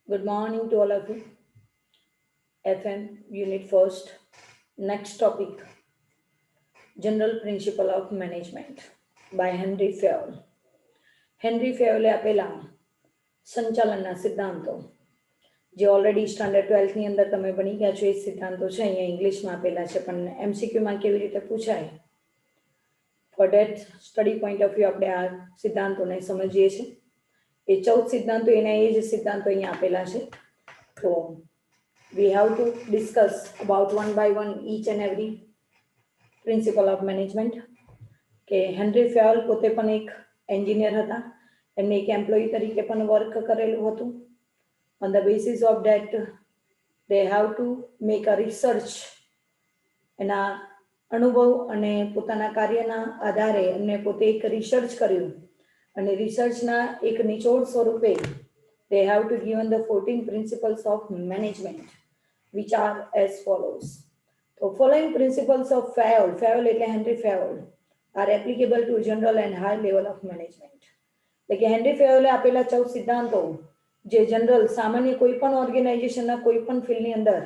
Good morning to all of you. FM Unit First. Next topic General Principle of Management by Henry Fayol. Henry ફેયોલે આપેલા સંચાલનના સિદ્ધાંતો જે already standard 12ની અંદર તમે ભણી ગયા છો એ સિદ્ધાંતો છે અહીંયા ઇંગ્લિશમાં આપેલા છે પણ એમસીક્યુમાં કેવી રીતે પૂછાય for that study point of view આપણે આ સિદ્ધાંતોને સમજીએ છીએ એ 14 સિદ્ધાંતો એના એ જ સિદ્ધાંતો અહીંયા આપેલા છે તો we have to discuss about one by one each and every principle of management કે હેનરી ફેયોલ પોતે પણ એક એન્જિનિયર હતા એમને એક એમ્પ્લોયી તરીકે પણ વર્ક કરેલું હતું on the basis of that they have to make a research એના અનુભવ અને પોતાના કાર્યના આધારે એમને પોતે એક રિસર્ચ કર્યું અને રિસર્ચના એક નિચોડ સ્વરૂપે they have to given the 14 principles of management which are as follows. So following principles of Fayol એટલે henry ફેયોલ are applicable to general and high level of management. એટલે કે હેનરી ફેયોલે આપેલા 14 સિદ્ધાંતો જે જનરલ સામાન્ય કોઈ પણ ઓર્ગેનાઇઝેશનના કોઈ પણ ફિલ્ડની અંદર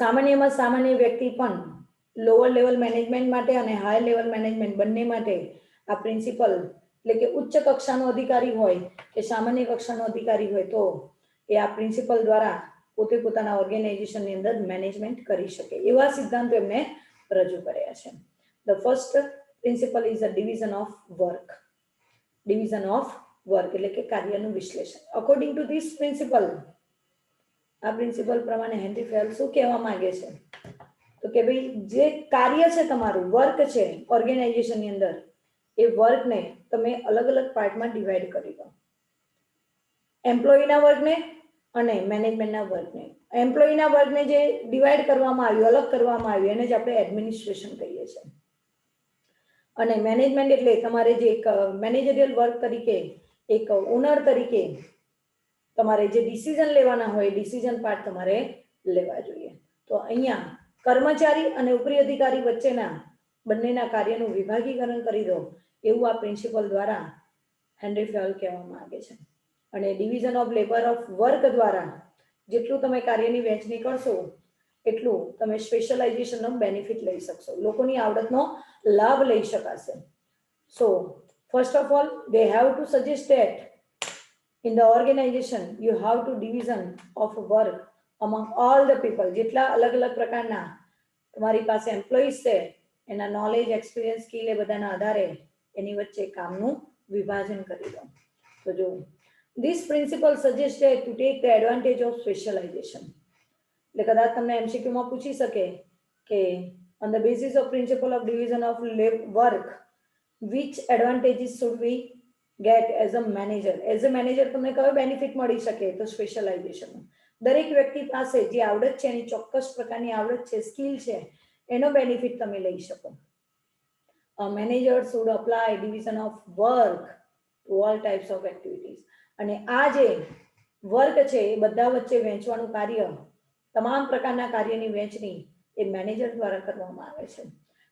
સામાન્યમાં સામાન્ય વ્યક્તિ પણ લોઅર લેવલ મેનેજમેન્ટ માટે અને હાઈ લેવલ મેનેજમેન્ટ બંને માટે આ પ્રિન્સિપલ એટલે કે ઉચ્ચ કક્ષાનો અધિકારી હોય કે સામાન્ય કક્ષાનો અધિકારી હોય તો એ આ પ્રિન્સિપલ દ્વારા પોતે પોતાના ઓર્ગેનાઇઝેશનની અંદર મેનેજમેન્ટ કરી શકે એવા સિદ્ધાંતો એમને રજૂ કર્યા છે the first principal is a division of work એટલે કે કાર્યનું વિશ્લેષણ અકોર્ડિંગ ટુ ધીસ પ્રિન્સિપલ આ પ્રિન્સિપલ પ્રમાણે હેનરી ફેયોલ શું કહેવા માંગે છે તો કે ભાઈ જે કાર્ય છે તમારું વર્ક છે ઓર્ગેનાઇઝેશનની અંદર એ વર્કને તમે અલગ અલગ પાર્ટમાં ડિવાઈડ કરી દો એમ્પ્લોયીના વર્કને અને મેનેજમેન્ટના વર્કને એમ્પ્લોયીના વર્કને જે ડિવાઈડ કરવામાં આવ્યું અલગ કરવામાં આવ્યું એને જ આપણે એડમિનિસ્ટ્રેશન કહીએ છીએ અને મેનેજમેન્ટ એટલે તમારે જે એક મેનેજરિયલ વર્ક તરીકે એક ઓનર તરીકે તમારે જે ડિસિઝન લેવાના હોય ડિસિઝન પાર્ટ તમારે લેવા જોઈએ તો અહીંયા કર્મચારી અને ઉપરી અધિકારી વચ્ચેના બંનેના કાર્યનું વિભાગીકરણ કરી દો એવું આ પ્રિન્સિપલ દ્વારા હેનરી ફેયોલ કહેવા માંગે છે અને division of labour of work દ્વારા જેટલું તમે કાર્યની વહેંચણી કરશો એટલું તમે સ્પેશિયલાઇઝેશનનો બેનિફિટ લઈ શકશો લોકોની આવડતનો લાભ લઈ શકાશે so first of all they have two suggest that in the organization you have to division of work among all the people જેટલા અલગ અલગ પ્રકારના તમારી પાસે એમ્પ્લોઈઝ છે એના નોલેજ એક્સપિરિયન્સ સ્કિલ એ બધાના આધારે એની વચ્ચે કામનું વિભાજન કરી દો તો જો this principle suggests to take the advantage of specialization એટલે કદાચ તમને એમસીક્યુમાં પૂછી શકે કે on the basis of principle of division of work which advantages should we get as a manager તમને કયો બેનિફિટ મળી શકે તો સ્પેશિયલાઇઝેશન દરેક વ્યક્તિ પાસે જે આવડત છે એની ચોક્કસ પ્રકારની આવડત છે સ્કિલ છે એનો બેનિફિટ તમે લઈ શકો manager should apply division of work to all types of activities અને આ જે વર્ક છે એ બધા વચ્ચે વહેંચવાનું કાર્ય તમામ પ્રકારના કાર્યની વહેંચણી એ મેનેજર દ્વારા કરવામાં આવે છે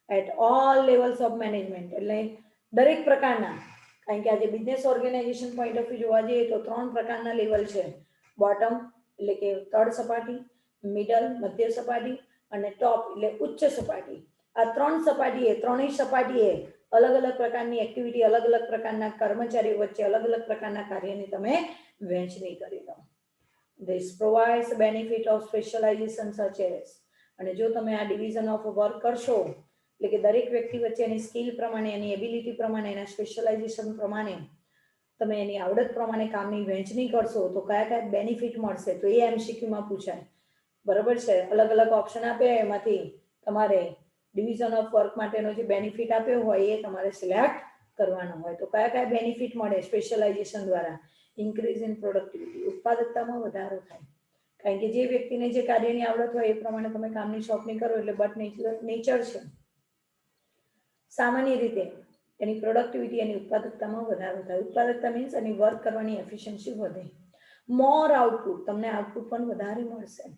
at all levels of management એટલે દરેક પ્રકારના કારણ કે આજે business organisation point of view જોવા જઈએ તો 3 પ્રકારના લેવલ છે બોટમ એટલે કે તળ સપાટી મિડલ મધ્ય સપાટી અને ટોપ એટલે ઉચ્ચ સપાટી આ 3 સપાટીએ ત્રણેય સપાટીએ અલગ અલગ પ્રકારની એક્ટિવિટી અલગ અલગ પ્રકારના કર્મચારીઓ વચ્ચે અલગ અલગ પ્રકારના કાર્યની તમે વહેંચણી કરી દો this provides benefit of specialisation such as અને જો તમે આ ડિવિઝન ઓફ વર્ક કરશો એટલે કે દરેક વ્યક્તિ વચ્ચે એની સ્કિલ પ્રમાણે એની એબિલિટી પ્રમાણે એના સ્પેશિયલાઇઝેશન પ્રમાણે તમે એની આવડત પ્રમાણે કામની વહેંચણી કરશો તો કયા કયા બેનિફિટ મળશે તો એ એમસીક્યુમાં પૂછાય બરાબર છે અલગ અલગ ઓપ્શન આપે એમાંથી તમારે ડિવિઝન ઓફ વર્ક માટેનો જે બેનિફિટ આપ્યો હોય એ તમારે સિલેક્ટ કરવાનો હોય તો કયા કયા બેનિફિટ મળે સ્પેશિયલાઇઝેશન દ્વારા ઇન્ક્રીઝ ઇન પ્રોડક્ટિવિટી ઉત્પાદકતામાં વધારો થાય કારણ કે જે વ્યક્તિને જે કાર્યની આવડત હોય એ પ્રમાણે તમે કામની સોંપણી કરો એટલે બટ નેચર છે સામાન્ય રીતે એની પ્રોડક્ટિવિટી એની ઉત્પાદકતામાં વધારો થાય ઉત્પાદકતા મીન્સ એની વર્ક કરવાની એફિશિયન્સી વધે મોર આઉટપુટ તમને આઉટપુટ પણ વધારે મળશે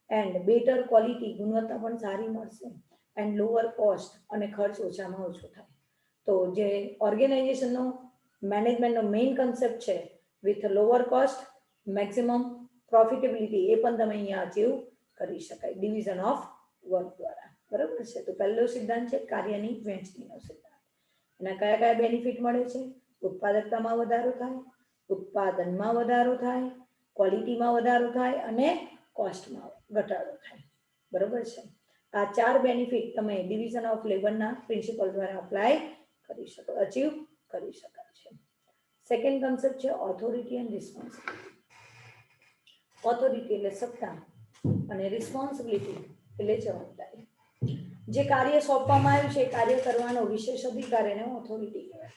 એન્ડ બેટર ક્વોલિટી ગુણવત્તા પણ સારી મળશે એન્ડ લોઅર કોસ્ટ અને ખર્ચ ઓછામાં ઓછો થાય તો જે ઓર્ગેનાઇઝેશનનો મેનેજમેન્ટનો મેઇન કન્સેપ્ટ છે with lower cost maximum profitability એ પણ તમે અહીંયા અચીવ કરી શકાય ડિવિઝન ઓફ વર્ક દ્વારા. બરાબર છે. તો પહેલો સિદ્ધાંત છે કાર્યની વહેંચણીનો સિદ્ધાંત. એના કયા કયા બેનિફિટ મળે છે? ઉત્પાદકતામાં વધારો થાય, ઉત્પાદનમાં વધારો થાય, ક્વોલિટીમાં વધારો થાય અને કોસ્ટમાં ઘટાડો થાય. બરાબર છે. આ 4 બેનિફિટ તમે ડિવિઝન ઓફ લેબરના પ્રિન્સિપલ દ્વારા અપ્લાય કરી શકો, અચીવ કરી શકાય છે. સેકન્ડ કન્સેપ્ટ છે ઓથોરિટી એન્ડ રિસ્પોન્સિબિલિટી. ઓથોરિટી એટલે સત્તા અને રિસ્પોન્સિબિલિટી એટલે જવાબદારી. જે કાર્ય સોંપવામાં આવ્યું છે એ કાર્ય કરવાનો વિશેષ અધિકાર એને ઓથોરિટી કહેવાય.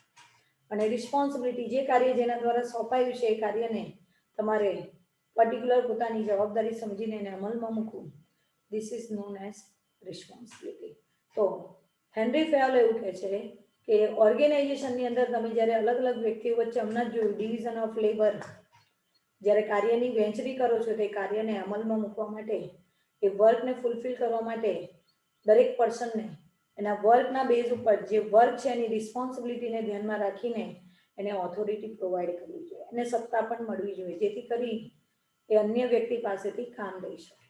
અને રિસ્પોન્સિબિલિટી જે કાર્ય જેના દ્વારા સોંપાયું છે એ કાર્યને તમારે પર્ટિક્યુલર પોતાની જવાબદારી સમજીને એને અમલમાં મૂકવું. This is known as responsibility. તો હેનરી ફેયોલ એવું કહે છે કે ઓર્ગેનાઇઝેશનની અંદર તમે જ્યારે અલગ અલગ વ્યક્તિઓ વચ્ચે હમણાં જ જોયું ડિવિઝન ઓફ લેબર, જ્યારે કાર્યની વહેંચણી કરો છો તે કાર્યને અમલમાં મૂકવા માટે, એ વર્કને ફૂલફિલ કરવા માટે દરેક પર્સનને એના વર્કના બેઝ ઉપર જે વર્ક છે એની રિસ્પોન્સિબિલિટીને ધ્યાનમાં રાખીને એને ઓથોરિટી પ્રોવાઈડ કરવી જોઈએ, એને સત્તા પણ મળવી જોઈએ, જેથી કરી એ અન્ય વ્યક્તિ પાસેથી કામ લઈ શકે.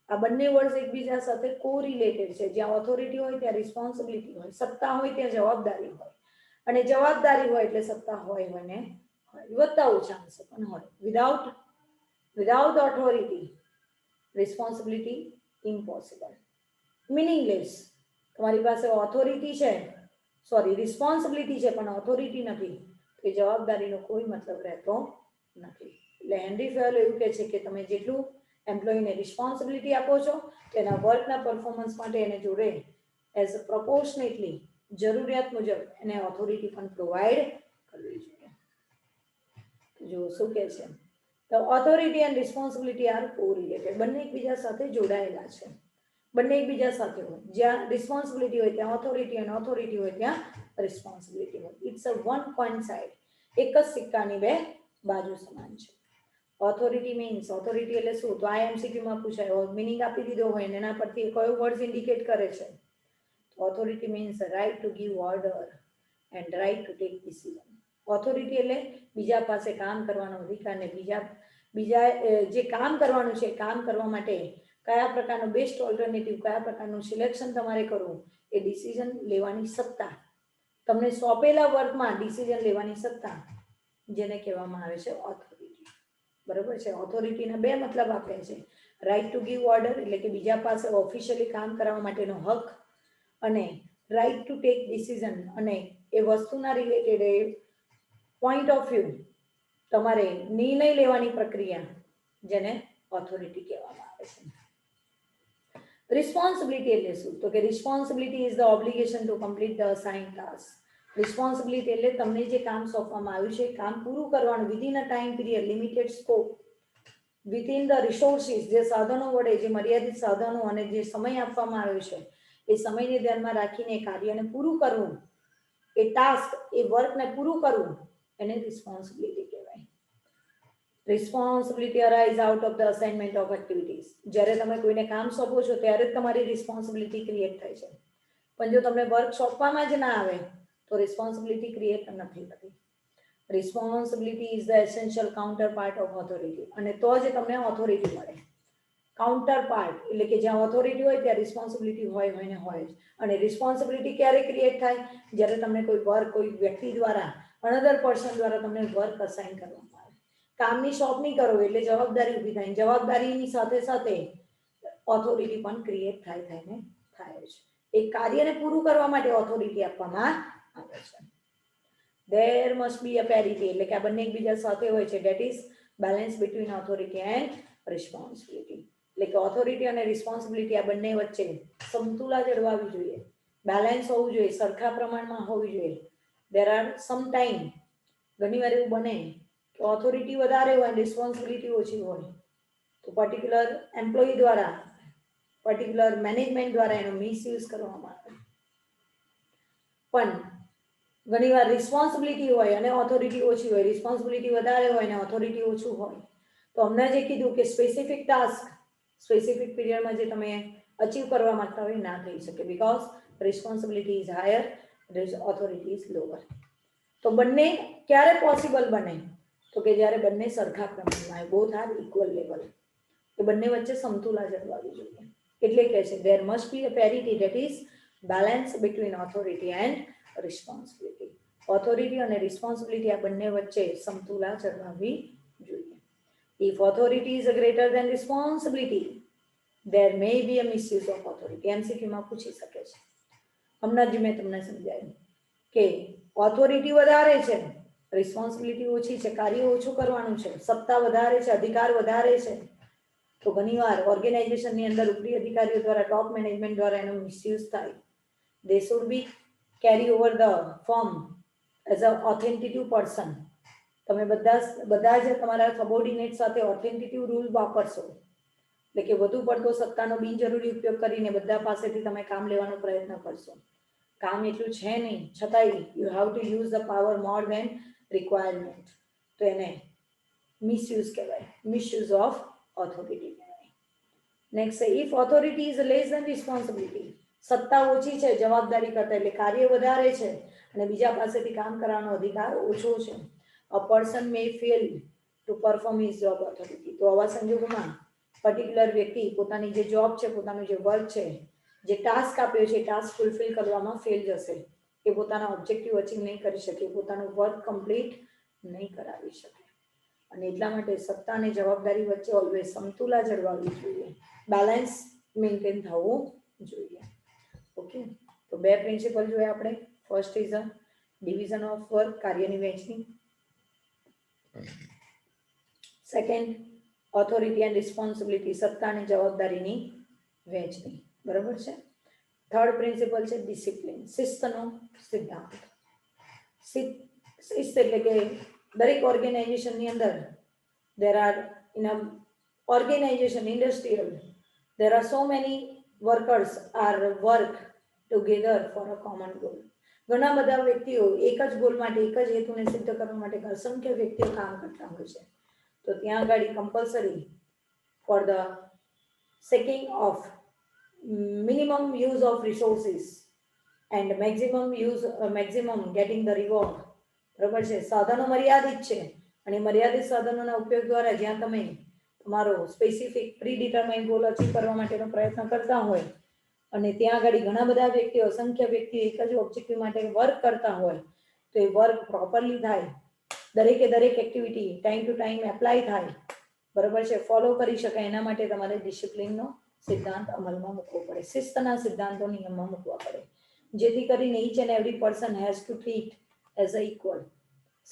આ બંને વર્ડ્સ એકબીજા સાથે કોરિલેટેડ છે. જ્યાં ઓથોરિટી હોય ત્યાં રિસ્પોન્સિબિલિટી હોય, સત્તા હોય ત્યાં જવાબદારી હોય, અને જવાબદારી હોય એટલે સત્તા હોય ને વધતા ઓછા અંશે પણ હોય. Without authority responsibility impossible, meaningless. તમારી પાસે ઓથોરિટી છે, રિસ્પોન્સિબિલિટી છે પણ ઓથોરિટી નથી, તો એ જવાબદારીનો કોઈ મતલબ રહેતો નથી. એટલે હેનરી ફેયોલ એવું કહે છે કે તમે જેટલું એમ્પ્લોયીને રિસ્પોન્સિબિલિટી આપો છો તેના વર્કના પરફોર્મન્સ માટે એને જોડે એઝ અ પ્રોપોર્શનેટલી જરૂરિયાત મુજબ એને ઓથોરિટી પણ પ્રોવાઈડ કરવી જોઈએ. જો શું કહે છે, તો authority and responsibility are correlated. બંને એકબીજા સાથે જોડાયેલા છે. બંને એકબીજા સાથે હોય. જ્યાં રિસ્પોન્સિબિલિટી હોય ત્યાં ઓથોરિટી, અને ઓથોરિટી હોય ત્યાં રિસ્પોન્સિબિલિટી હોય. It's a one coin side. એક જ સિક્કાની બે બાજુ સમાન છે. ઓથોરિટી મીન્સ, ઓથોરિટી એટલે શું? તો IMCQમાં પૂછાય, મિનિંગ આપી દીધો હોય ને એના પરથી કયો વર્ડ ઇન્ડિકેટ કરે છે? Authority means right to give order and right to take decision. Authority એટલે બીજા પાસે કામ કરવાનો અધિકાર, ને બીજા જે કામ કરવાનું છે કામ કરવા માટે કયા પ્રકારનું બેસ્ટ ઓલ્ટરનેટિવ, કયા પ્રકારનું સિલેક્શન તમારે કરવું, એ ડિસિઝન લેવાની સત્તા, તમને સોંપેલા વર્કમાં ડિસિઝન લેવાની સત્તા, જેને કહેવામાં આવે છે ઓથોરિટી. બરાબર છે. ઓથોરિટીના બે મતલબ આપ્યા છે. રાઇટ ટુ ગીવ ઓર્ડર એટલે કે બીજા પાસે ઓફિશિયલી કામ કરવા માટેનો હક, અને રાઇટ ટુ ટેક ડિસિઝન, અને એ વસ્તુના રિલેટેડ પોઈન્ટ ઓફ વ્યૂ તમારે નિર્ણય લેવાની પ્રક્રિયા, જેને ઓથોરિટી કહેવામાં આવે છે. રિસ્પોન્સિબિલિટી એટલે શું? તો કે responsibility is the obligation to complete the assigned task. Responsibility એટલે તમને જે કામ સોંપવામાં આવ્યું છે કામ પૂરું કરવાનું within a time period, limited scope, within the resources, જે સાધનો વડે, જે મર્યાદિત સાધનો અને જે સમય આપવામાં આવ્યો છે એ સમયને ધ્યાનમાં રાખીને કાર્યને પૂરું કરવું, એ ટાસ્ક, એ વર્કને પૂરું કરવું, એને રિસ્પોન્સિબિલિટી કહેવાય. Responsibility arise out of the assignment of activities. જ્યારે તમે કોઈને કામ સોંપો છો ત્યારે જ તમારી રિસ્પોન્સિબિલિટી ક્રિએટ થાય છે. પણ જો તમને વર્ક સોંપવામાં જ ના આવે તો રિસ્પોન્સિબિલિટી ક્રિએટ નથી થતી. Responsibility is the essential counter part of authority. અને તો જ તમને ઓથોરિટી મળે. કાઉન્ટર પાર્ટ એટલે કે જ્યાં ઓથોરિટી હોય ત્યાં રિસ્પોન્સિબિલિટી હોય જ. અને રિસ્પોન્સિબિલિટી ક્યારે ક્રિએટ થાય? જ્યારે તમને કોઈ વર્ક, કોઈ વ્યક્તિ દ્વારા, અનધર પર્સન દ્વારા તમને વર્ક અસાઇન કરવામાં આવે. કામની સોંપણી કરો એટલે જવાબદારી ઊભી થાય. જવાબદારીની સાથે સાથે ઓથોરિટી પણ ક્રિએટ થાય છે. એક કાર્યને પૂરું કરવા માટે ઓથોરિટી આપવામાં આવે છે. There must be a parity એટલે કે આ બંને એકબીજા સાથે હોય છે. That is balance between authority and responsibility. એટલે કે ઓથોરિટી અને રિસ્પોન્સિબિલિટી આ બંને વચ્ચે સમતુલા જળવાવી જોઈએ, બેલેન્સ હોવું જોઈએ, સરખા પ્રમાણમાં હોવી જોઈએ. There are some time, ઘણીવાર એવું બને કે ઓથોરિટી વધારે હોય, રિસ્પોન્સિબિલિટી ઓછી હોય, તો પર્ટિક્યુલર એમ્પ્લોયી દ્વારા, પર્ટિક્યુલર મેનેજમેન્ટ દ્વારા એનો મિસયુઝ કરવામાં આવે. પણ ઘણીવાર રિસ્પોન્સિબિલિટી હોય અને ઓથોરિટી ઓછી હોય, રિસ્પોન્સિબિલિટી વધારે હોય અને ઓથોરિટી ઓછું હોય, તો હમણાં જે કીધું કે સ્પેસિફિક ટાસ્ક સ્પેસિફિક પીરિયડમાં જે તમે અચીવ કરવા માંગતા હોય ના થઈ શકે, because responsibility is higher, authority is lower. તો બંને ક્યારે પોસિબલ બને? તો તો કે જ્યારે બંને સરખા પ્રમાણમાં હોય, બોથ આર ઇક્વલ લેવલ, કે બંને વચ્ચે સમતુલા જળવાવી જોઈએ. એટલે કે છે there must be a parity, that is balance between authority and responsibility. Authority અને રિસ્પોન્સિબિલિટી આ બંને વચ્ચે સમતુલા જળવાવી જોઈએ. If authority is greater than responsibility, there may be a misuse of authority. MCQ માં પૂછી શકે છે. હમણાં જ મેં તમને સમજાવ્યું કે ઓથોરિટી વધારે છે, રિસ્પોન્સિબિલિટી ઓછી છે, કાર્ય ઓછું કરવાનું છે, સત્તા વધારે છે, અધિકાર વધારે છે, તો ઘણીવાર ઓર્ગેનાઇઝેશનની અંદર ઉપરી અધિકારીઓ દ્વારા, ટોપ મેનેજમેન્ટ દ્વારા એનો મિસયુઝ થાય. They should be carry over the firm as a authoritative person. તમે બધા જ તમારા સબોર્ડિનેટ સાથે ઓથેન્ટિટિવ રૂલ વાપરશો, એટલે કે વધુ પડતો સત્તાનો બિનજરૂરી ઉપયોગ કરીને બધા પાસેથી તમે કામ લેવાનો પ્રયત્ન કરશો. કામ એટલું છે નહીં, છતાંય you have to use the power more than requirement, તો એને મિસયુઝ કહેવાય, મિસયુઝ ઓફ ઓથોરિટી કહેવાય. નેક્સ્ટ છે if authority is less than responsibility. સત્તા ઓછી છે જવાબદારી કરતા, એટલે કાર્ય વધારે છે અને બીજા પાસેથી કામ કરવાનો અધિકાર ઓછો છે. A person may fail to perform his job authority. તો આવા સંજોગોમાં પર્ટિક્યુલર વ્યક્તિ પોતાની જે જોબ છે, પોતાનું જે વર્ક છે, જે ટાસ્ક આપ્યો છે, ટાસ્ક ફૂલફિલ કરવામાં ફેલ જશે, એ પોતાના ઓબ્જેક્ટિવ અચીવ નહીં કરી શકે, પોતાનું વર્ક કમ્પ્લીટ નહીં કરાવી શકે. અને એટલા માટે સત્તા અને જવાબદારી વચ્ચે ઓલવેઝ સમતુલા જળવાવી જોઈએ, બેલેન્સ મેન્ટેન થવું જોઈએ. ઓકે, તો બે પ્રિન્સિપલ જોયા આપણે. First is a division of work, કાર્યની વહેંચણી. સેકન્ડ, ઓથોરિટી એન્ડ રિસ્પોન્સિબિલિટી, સત્તા અને જવાબદારીની વહેંચણી. બરાબર છે. થર્ડ પ્રિન્સિપલ છે ડિસિપ્લિન, શિસ્તનો સિદ્ધાંત. શિસ્ત એટલે કે દરેક ઓર્ગેનાઇઝેશનની અંદર there are in a organization, industrial, there are so many workers are work together for a common goal. ઘણા બધા વ્યક્તિઓ એક જ ગોલ માટે, એક જ હેતુને સિદ્ધ કરવા માટે અસંખ્ય વ્યક્તિઓ કામ કરતા હોય છે. તો ત્યાં આગળ compulsory for the seeking of minimum use of resources and maximum getting the reward. બરાબર છે. સાધનો મર્યાદિત છે અને મર્યાદિત સાધનોના ઉપયોગ દ્વારા જ્યાં તમે તમારો specific pre determined goal achieve કરવા માટેનો પ્રયત્ન કરતા હોય અને ત્યાં આગળ ઘણા બધા વ્યક્તિઓ, અસંખ્ય વ્યક્તિઓ એક જ ઓબ્જેક્ટિવ માટે વર્ક કરતા હોય, તો એ વર્ક પ્રોપરલી થાય, દરેકે દરેક activity time to time apply થાય, બરાબર છે, ફોલો કરી શકાય, એના માટે તમારે ડિસિપ્લિનનો સિદ્ધાંત અમલમાં મૂકવો પડે, શિસ્તના સિદ્ધાંતો નિયમમાં મૂકવા પડે, જેથી કરીને each and every person has to treat as a equal.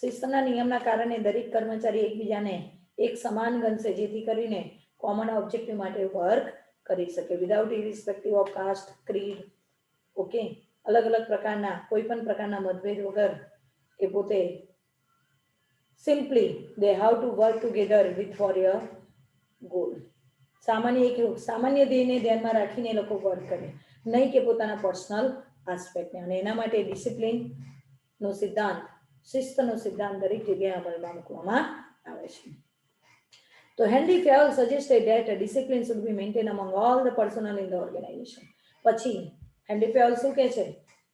શિસ્તના નિયમના કારણે દરેક કર્મચારી એકબીજાને એક સમાન ગણશે, જેથી કરીને કોમન ઓબ્જેક્ટિવ માટે વર્ક કરી શકે without irrespective of cast, creed. Okay, અલગ અલગ પ્રકારના કોઈ પણ પ્રકારના મતભેદ વગર એ પોતે simply they have to work together with for your goal. સામાન્ય ધ્યેયને ધ્યાનમાં રાખીને એ લોકો વર્ક કરે, નહીં કે પોતાના પર્સનલ આસ્પેક્ટને. અને એના માટે ડિસિપ્લિનનો સિદ્ધાંત, શિસ્તનો સિદ્ધાંત દરેક જગ્યાએ અમલમાં મૂકવામાં આવે છે. તો henry ફેવલ suggested that discipline should be maintained among all the personnel in the organization. પછી હેનરી ફેવલ શું કહે છે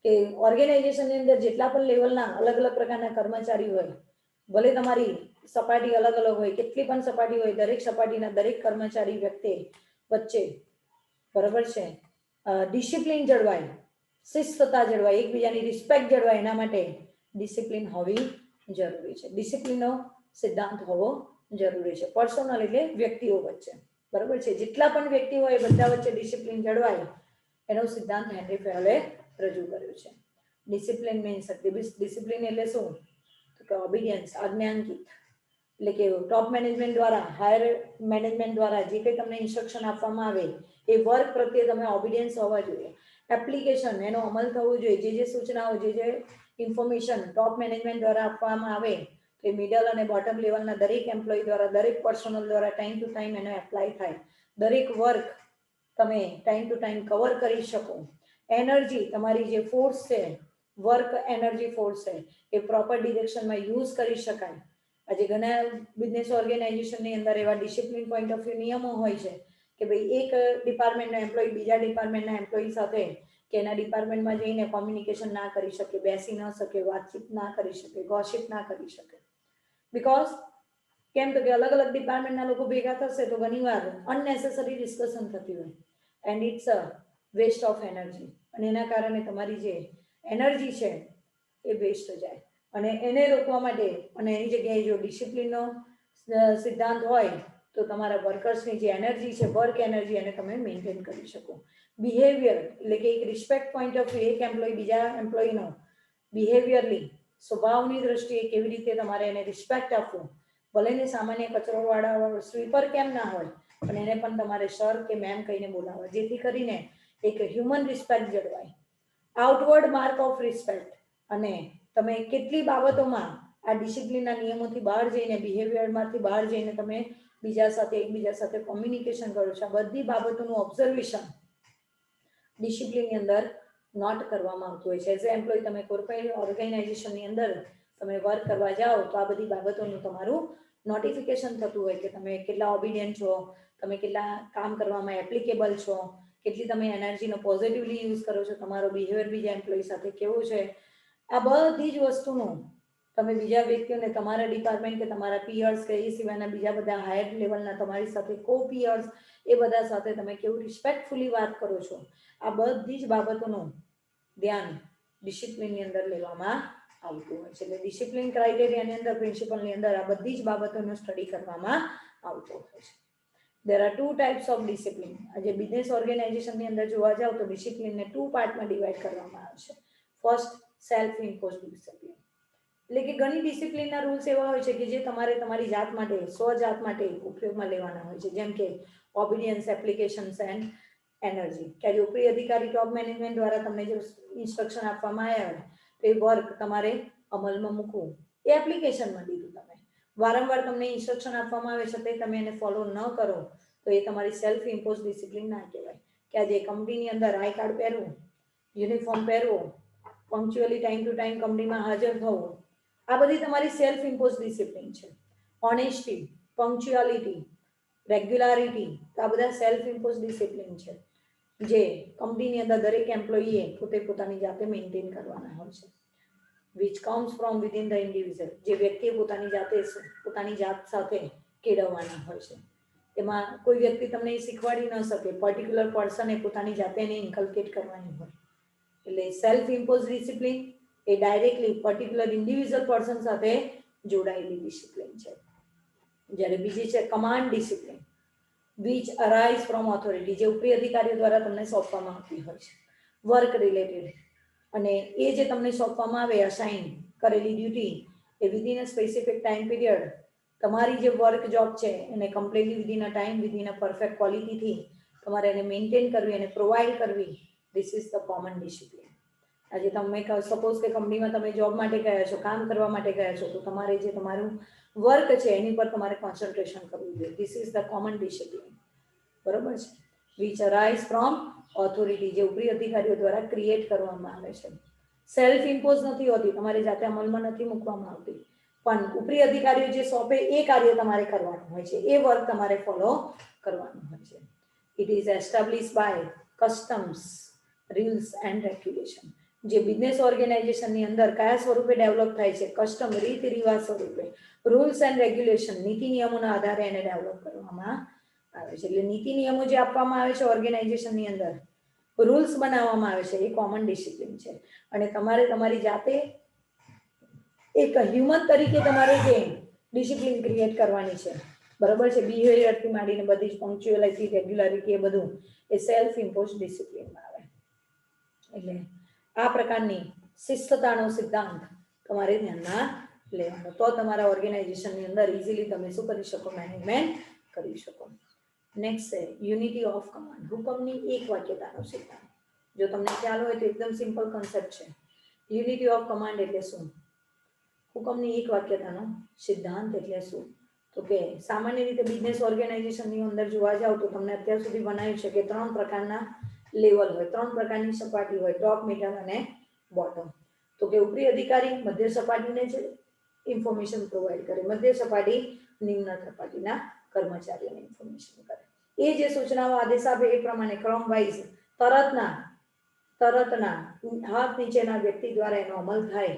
કે ઓર્ગેનાઇઝેશનની અંદર જેટલા પણ લેવલના અલગ અલગ પ્રકારના કર્મચારી હોય, ભલે તમારી સપાટી અલગ અલગ હોય, કેટલી પણ સપાટી હોય, દરેક સપાટીના દરેક કર્મચારી વ્યક્તિ વચ્ચે, બરાબર છે, ડિસિપ્લિન જળવાય, શિસ્તતા જળવાય, એકબીજાની રિસ્પેક્ટ જળવાય, એના માટે ડિસિપ્લિન હોવી જરૂરી છે. ડિસિપ્લિનનો સિદ્ધાંત હોવો જરૂરી છે. પર્સનલ એટલે વ્યક્તિઓ વચ્ચે, બરાબર છે, જેટલા પણ વ્યક્તિ હોય બધા વચ્ચે ડિસિપ્લિન જળવાય, એનો સિદ્ધાંત હેનરી ફેવલે રજૂ કર્યો છે. ડિસિપ્લિન મીન્સ, ડિસિપ્લિન એટલે શું? તો કે ઓબિડિયન્સ, આજ્ઞાંકિત, એટલે કે ટોપ મેનેજમેન્ટ દ્વારા, હાયર મેનેજમેન્ટ દ્વારા જે કંઈ તમને ઇન્સ્ટ્રક્શન આપવામાં આવે એ વર્ક પ્રત્યે તમે ઓબિડિયન્સ હોવા જોઈએ. એપ્લિકેશન, એનો અમલ થવો જોઈએ. જે સૂચનાઓ, જે ઇન્ફોર્મેશન ટોપ મેનેજમેન્ટ દ્વારા આપવામાં આવે તો એ મિડલ અને બોટમ લેવલના દરેક એમ્પ્લોય દ્વારા, દરેક પર્સનલ દ્વારા ટાઈમ ટુ ટાઈમ એનો એપ્લાય થાય, દરેક વર્ક તમે ટાઈમ ટુ ટાઈમ કવર કરી શકો. એનર્જી, તમારી જે ફોર્સ છે, વર્ક એનર્જી ફોર્સ છે, એ પ્રોપર ડિરેક્શનમાં યુઝ કરી શકાય. આજે ઘણા બિઝનેસ ઓર્ગેનાઇઝેશનની અંદર એવા ડિસિપ્લિન પોઈન્ટ ઓફ વ્યૂ નિયમો હોય છે કે ભાઈ એક ડિપાર્ટમેન્ટના એમ્પ્લોય બીજા ડિપાર્ટમેન્ટના એમ્પ્લોય સાથે કે એના ડિપાર્ટમેન્ટમાં જઈને કોમ્યુનિકેશન ના કરી શકે, બેસી ન શકે, વાતચીત ના કરી શકે, ગોસિપ ના કરી શકે, બિકોઝ કેમ તો કે અલગ અલગ ડિપાર્ટમેન્ટના લોકો ભેગા થશે તો ઘણીવાર અનનેસેસરી ડિસ્કશન થતી હોય and it's a waste of energy, અને એના કારણે તમારી જે એનર્જી છે એ વેસ્ટ જાય. અને એને રોકવા માટે અને એની જગ્યાએ જો ડિસિપ્લિનનો સિદ્ધાંત હોય તો તમારા વર્કર્સની જે એનર્જી છે, વર્ક એનર્જી, એને તમે મેન્ટેન કરી શકો. બિહેવિયર એટલે કે એક રિસ્પેક્ટ પોઈન્ટ ઓફ વ્યૂ, એક એમ્પ્લોય બીજા એમ્પ્લોયનો બિહેવિયરલી સ્વભાવની દ્રષ્ટિએ કેવી રીતે તમારે એને રિસ્પેક્ટ આપવું, ભલે ને સામાન્ય કચરોવાળા સ્વીપર કેમ ના હોય પણ એને પણ તમારે સર કે મેમ કહીને બોલાવવા, જેથી કરીને એક હ્યુમન રિસ્પેક્ટ જળવાય. આઉટવર્ડ માર્ક ઓફ રિસ્પેક્ટ, અને તમે કેટલી બાબતોમાં આ ડિસિપ્લિનના નિયમોથી બહાર જઈને, બિહેવિયરમાંથી બહાર જઈને તમે બીજા સાથે એકબીજા સાથે કોમ્યુનિકેશન કરો છો, આ બધી બાબતોનું ઓબ્ઝર્વેશન ડિસિપ્લિનની અંદર નોટ કરવામાં આવતું હોય છે. એઝ એ એમ્પ્લોય તમે કોર્પોરેટ ઓર્ગેનાઇઝેશનની અંદર તમે વર્ક કરવા જાઓ તો આ બધી બાબતોનું તમારું નોટિફિકેશન થતું હોય કે તમે કેટલા ઓબિડિયન્ટ છો, તમે કેટલા કામ કરવામાં એપ્લિકેબલ છો, કેટલી તમે એનર્જીનો પોઝિટિવલી યુઝ કરો છો, તમારો બિહેવિયર બીજા એમ્પ્લોય સાથે કેવો છે. આ બધી જ વસ્તુનું તમે બીજા વ્યક્તિઓને, તમારા ડિપાર્ટમેન્ટ કે તમારા પિયર્સ કે એ સિવાયના બીજા બધા હાયર લેવલના તમારી સાથે કો પિયર્સ, એ બધા સાથે તમે કેવું રિસ્પેક્ટફુલી વાત કરો છો, આ બધી જ બાબતોનું ધ્યાન ડિસિપ્લિનની અંદર લેવામાં આવતું હોય છે. એટલે ડિસિપ્લિન ક્રાઇટેરિયાની અંદર, પ્રિન્સિપલની અંદર આ બધી જ બાબતોનો સ્ટડી કરવામાં આવતો હોય છે. There are 2 types of discipline. આજે બિઝનેસ ઓર્ગેનાઇઝેશનની અંદર જોવા જાવ તો ડિસિપ્લિનને 2 પાર્ટમાં ડિવાઈડ કરવામાં આવે છે. ફર્સ્ટ, સેલ્ફ ઇમ્પોઝ ડિસિપ્લિન, એટલે કે ઘણી ડિસિપ્લિનના રૂલ્સ એવા હોય છે કે જે તમારે તમારી જાત માટે, સ્વજાત માટે ઉપયોગમાં લેવાના હોય છે. જેમ કે ઓબિડિયન્સ, એપ્લિકેશન્સ એન્ડ એનર્જી. કે આજે ઉપરી અધિકારી, ટોપ મેનેજમેન્ટ દ્વારા તમને જે ઇન્સ્ટ્રક્શન આપવામાં આવ્યા હોય તો એ વર્ક તમારે અમલમાં મૂકવું, એ એપ્લિકેશનમાં લીધું. તમે વારંવાર તમને ઇન્સ્ટ્રક્શન આપવામાં આવે છતાંય તમે એને ફોલો ન કરો તો એ તમારી સેલ્ફ ઇમ્પોઝ ડિસિપ્લિન ના કહેવાય. કે આજે કંપનીની અંદર આઈ કાર્ડ પહેરવું, યુનિફોર્મ પહેરવું, પંક્ચ્યુઅલી ટાઈમ ટુ ટાઈમ કંપનીમાં હાજર થવું, આ બધી તમારી સેલ્ફ ઇમ્પોઝ ડિસિપ્લિન છે. ઓનેસ્ટી, પંક્ચ્યુઆલિટી, રેગ્યુલારિટી, તો આ બધા સેલ્ફ ઇમ્પોઝ ડિસિપ્લિન છે જે કંપનીની અંદર દરેક એમ્પ્લોયીએ પોતે પોતાની જાતે મેન્ટેન કરવાના હોય છે. Which comes from within the individual, જે વ્યક્તિએ પોતાની જાત સાથે કેળવવાના હોય છે. એમાં કોઈ વ્યક્તિ તમને શીખવાડી ન શકે, પર્ટિક્યુલર પર્સને પોતાની જાતે એને ઇન્કલ્કેટ કરવાની હોય. એટલે સેલ્ફ ઇમ્પોઝ ડિસિપ્લિન એ ડાયરેક્ટલી પર્ટિક્યુલર ઇન્ડિવિજ્યુઅલ પર્સન સાથે જોડાયેલી ડિસિપ્લિન છે. જ્યારે બીજી છે command discipline, which arise from authority, જે ઉપરી અધિકારીઓ દ્વારા તમને સોંપવામાં આવતી હોય છે, વર્ક રિલેટેડ. અને એ જે તમને સોંપવામાં આવે અસાઇન કરેલી ડ્યુટી, એ within a specific time period તમારી જે વર્ક જોબ છે એને completely within a time, within a perfect ક્વોલિટીથી તમારે એને મેન્ટેન કરવી અને પ્રોવાઈડ કરવી. This is the common discipline. આજે તમે સપોઝ કે કંપનીમાં તમે જોબ માટે ગયા છો, કામ કરવા માટે ગયા છો, તો તમારે જે તમારું વર્ક છે એની પર તમારે કોન્સન્ટ્રેશન કરવું જોઈએ. This is the common discipline. બરોબર છે. વિચ અરાઇઝ ફ્રોમ ઓથોરિટી, જે ઉપરી અધિકારીઓ દ્વારા ક્રિએટ કરવામાં આવે છે. સેલ્ફ ઇમ્પોઝ નથી હોતી, તમારી જાતે અમલમાં નથી મૂકવામાં આવતી, પણ ઉપરી અધિકારીઓ જે સોંપે એ કાર્ય તમારે કરવાનું હોય છે, એ વર્ક તમારે ફોલો કરવાનું હોય છે. It is establish by customs, rules and regulation. જે બિઝનેસ ઓર્ગેનાઇઝેશનની અંદર કયા સ્વરૂપે ડેવલપ થાય છે? કસ્ટમ, રીત રિવાજ સ્વરૂપે, રૂલ્સ એન્ડ રેગ્યુલેશન, નીતિ નિયમોના આધારે એને ડેવલપ કરવામાં આવે છે. એટલે નીતિ નિયમો જે આપવામાં આવે છે ઓર્ગેનાઇઝેશનની અંદર, રૂલ્સ બનાવવામાં આવે છે, એ કોમન ડિસિપ્લિન છે. અને તમારે તમારી જાતે એક હ્યુમન તરીકે તમારે જે ડિસિપ્લિન ક્રિએટ કરવાની છે, બરાબર છે, બિહેવિયરથી માંડીને બધી જ પંક્ચ્યુઅલિટી, રેગ્યુલારિટી, એ બધું એ સેલ્ફ ઇમ્પોઝ ડિસિપ્લિનમાં આવે. એટલે આ પ્રકારની શિસ્તતાનો સિદ્ધાંત તમારે ધ્યાનમાં લેવાનો, તો તમારા ઓર્ગેનાઇઝેશનની અંદર ઇઝીલી તમે શું કરી શકો? મેનેજમેન્ટ કરી શકો. નેક્સ્ટ છે યુનિટી ઓફ કમાન્ડ, હુકમની એક વાક્યતાનો સિદ્ધાંત. જો તમને ખ્યાલ હોય તો એકદમ સિમ્પલ કોન્સેપ્ટ છે. યુનિટી ઓફ કમાન્ડ એટલે શું? હુકમની એક વાક્યતાનો સિદ્ધાંત એટલે શું? તો કે સામાન્ય રીતે બિઝનેસ ઓર્ગેનાઇઝેશનની અંદર જોવા જાવ તો તમને અત્યાર સુધી બનાવ્યું છે કે 3 પ્રકારના લેવલ હોય, 3 પ્રકારની સપાટી હોય, ટોપ, મિડલ અને બોટમ. તો કે ઉપરી અધિકારી મધ્ય સપાટીને જ ઇન્ફોર્મેશન પ્રોવાઈડ કરે, મધ્ય સપાટી નિમ્ન સપાટીના કર્મચારીઓને ઇન્ફોર્મેશન કરે. એ જે સૂચનાઓ આદેશ આપે એ પ્રમાણે ક્રમ વાઇઝ તરતના હાથ નીચેના વ્યક્તિ દ્વારા એનો અમલ થાય